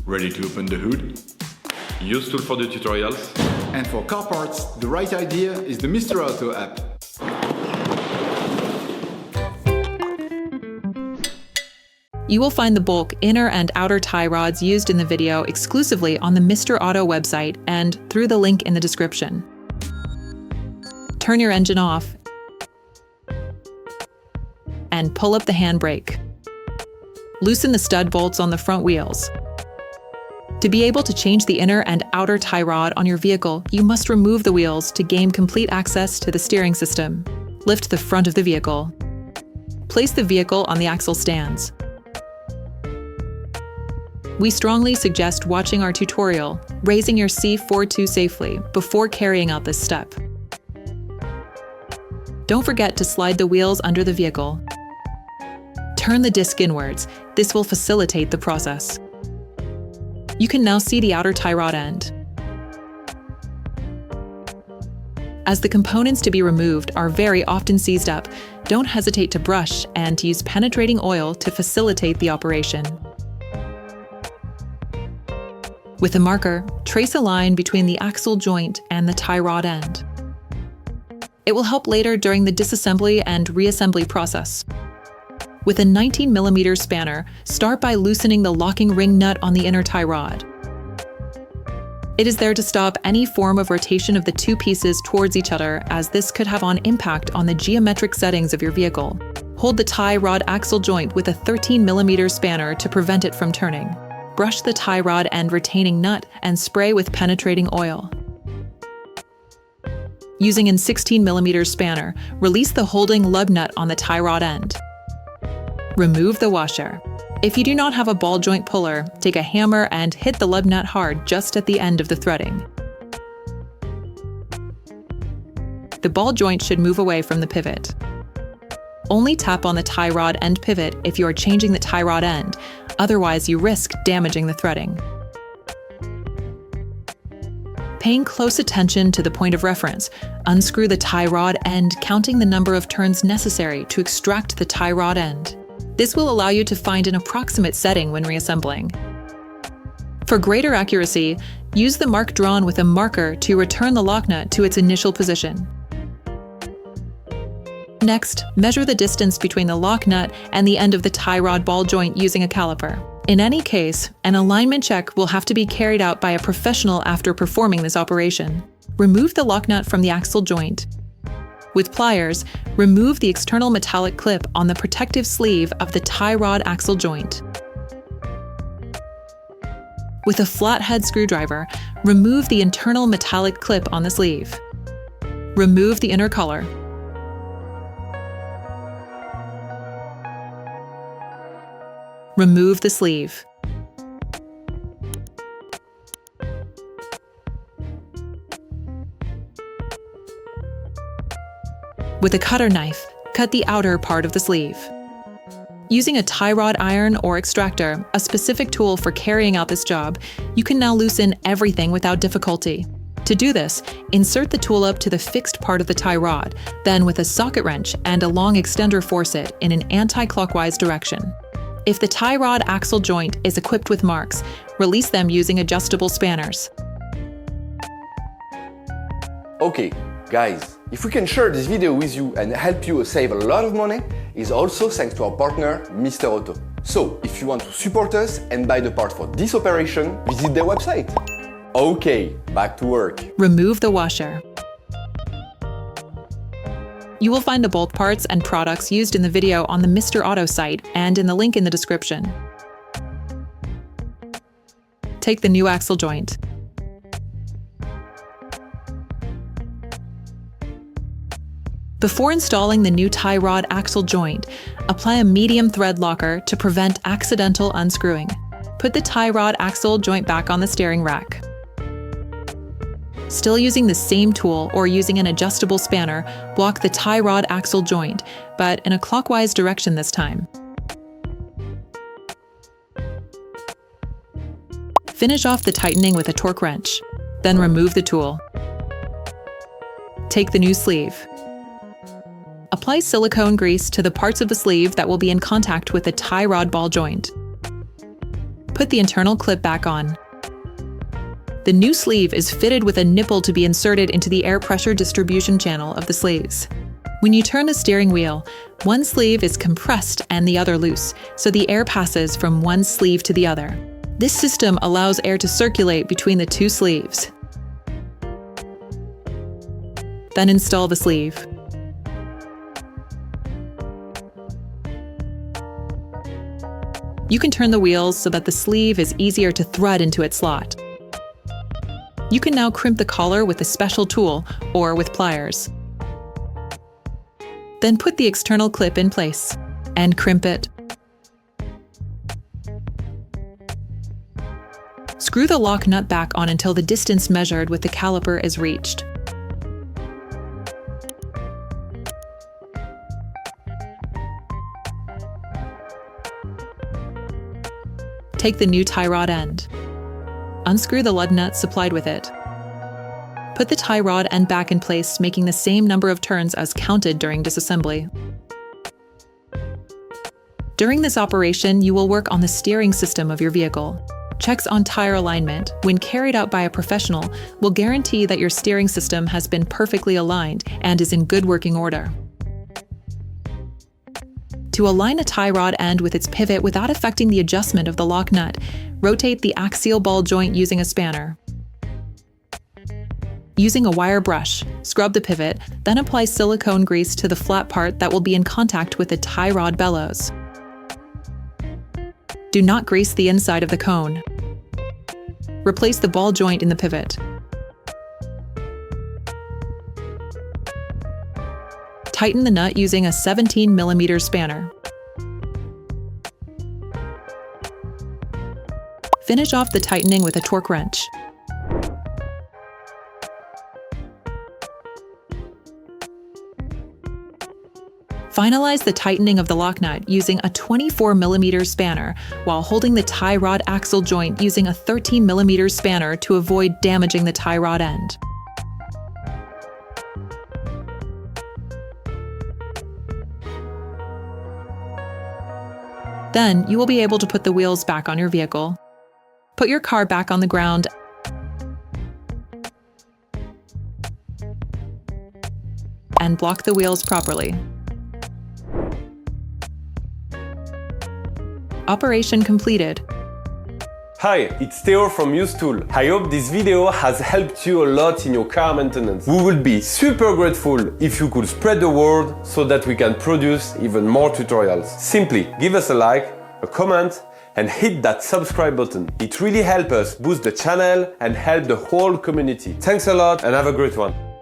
Ready to open the hood? UseTool for the tutorials. And for car parts, the right idea is the Mr. Auto app. You will find the bulk inner and outer tie rods used in the video exclusively on the Mr. Auto website and through the link in the description. Turn your engine off and pull up the handbrake. Loosen the stud bolts on the front wheels. To be able to change the inner and outer tie rod on your vehicle, you must remove the wheels to gain complete access to the steering system. Lift the front of the vehicle. Place the vehicle on the axle stands. We strongly suggest watching our tutorial, raising your C4 safely, before carrying out this step. Don't forget to slide the wheels under the vehicle. Turn the disc inwards. This will facilitate the process. You can now see the outer tie rod end. As the components to be removed are very often seized up, don't hesitate to brush and to use penetrating oil to facilitate the operation. With a marker, trace a line between the axle joint and the tie rod end. It will help later during the disassembly and reassembly process. With a 19mm spanner, start by loosening the locking ring nut on the inner tie rod. It is there to stop any form of rotation of the two pieces towards each other, as this could have an impact on the geometric settings of your vehicle. Hold the tie rod axle joint with a 13mm spanner to prevent it from turning. Brush the tie rod and retaining nut and spray with penetrating oil. Using a 16mm spanner, release the holding lug nut on the tie rod end. Remove the washer. If you do not have a ball joint puller, take a hammer and hit the lug nut hard just at the end of the threading. The ball joint should move away from the pivot. Only tap on the tie rod end pivot if you are changing the tie rod end, otherwise you risk damaging the threading. Paying close attention to the point of reference, unscrew the tie rod end, counting the number of turns necessary to extract the tie rod end. This will allow you to find an approximate setting when reassembling. For greater accuracy, use the mark drawn with a marker to return the Locknut to its initial position. Next, measure the distance between the Locknut and the end of the tie rod ball joint using a caliper. In any case, an alignment check will have to be carried out by a professional after performing this operation. Remove the Locknut from the axle joint. With pliers, remove the external metallic clip on the protective sleeve of the tie rod axle joint. With a flathead screwdriver, remove the internal metallic clip on the sleeve. Remove the inner collar. Remove the sleeve. With a cutter knife, cut the outer part of the sleeve. Using a tie rod iron or extractor, a specific tool for carrying out this job, you can now loosen everything without difficulty. To do this, insert the tool up to the fixed part of the tie rod, then with a socket wrench and a long extender force it in an anti-clockwise direction. If the tie rod axle joint is equipped with marks, release them using adjustable spanners. Okay, guys, if we can share this video with you and help you save a lot of money, is also thanks to our partner, Mr. Auto. So, if you want to support us and buy the part for this operation, visit their website. Okay, back to work. Remove the washer. You will find the bolt parts and products used in the video on the Mr. Auto site and in the link in the description. Take the new axle joint. Before installing the new tie rod axle joint, apply a medium thread locker to prevent accidental unscrewing. Put the tie rod axle joint back on the steering rack. Still using the same tool or using an adjustable spanner, block the tie rod axle joint, but in a clockwise direction this time. Finish off the tightening with a torque wrench, then remove the tool. Take the new sleeve. Apply silicone grease to the parts of the sleeve that will be in contact with the tie rod ball joint. Put the internal clip back on. The new sleeve is fitted with a nipple to be inserted into the air pressure distribution channel of the sleeves. When you turn the steering wheel, one sleeve is compressed and the other loose, so the air passes from one sleeve to the other. This system allows air to circulate between the two sleeves. Then install the sleeve. You can turn the wheels so that the sleeve is easier to thread into its slot. You can now crimp the collar with a special tool or with pliers. Then put the external clip in place and crimp it. Screw the lock nut back on until the distance measured with the caliper is reached. Take the new tie rod end. Unscrew the lug nut supplied with it. Put the tie rod end back in place, making the same number of turns as counted during disassembly. During this operation, you will work on the steering system of your vehicle. Checks on tire alignment, when carried out by a professional, will guarantee that your steering system has been perfectly aligned and is in good working order. To align a tie rod end with its pivot without affecting the adjustment of the lock nut, rotate the axial ball joint using a spanner. Using a wire brush, scrub the pivot, then apply silicone grease to the flat part that will be in contact with the tie rod bellows. Do not grease the inside of the cone. Replace the ball joint in the pivot. Tighten the nut using a 17mm spanner. Finish off the tightening with a torque wrench. Finalize the tightening of the lock nut using a 24mm spanner while holding the tie rod axle joint using a 13mm spanner to avoid damaging the tie rod end. Then you will be able to put the wheels back on your vehicle. Put your car back on the ground and block the wheels properly. Operation completed. Hi, it's Theo from UseTool. I hope this video has helped you a lot in your car maintenance. We would be super grateful if you could spread the word so that we can produce even more tutorials. Simply give us a like, a comment, and hit that subscribe button. It really helps us boost the channel and help the whole community. Thanks a lot and have a great one.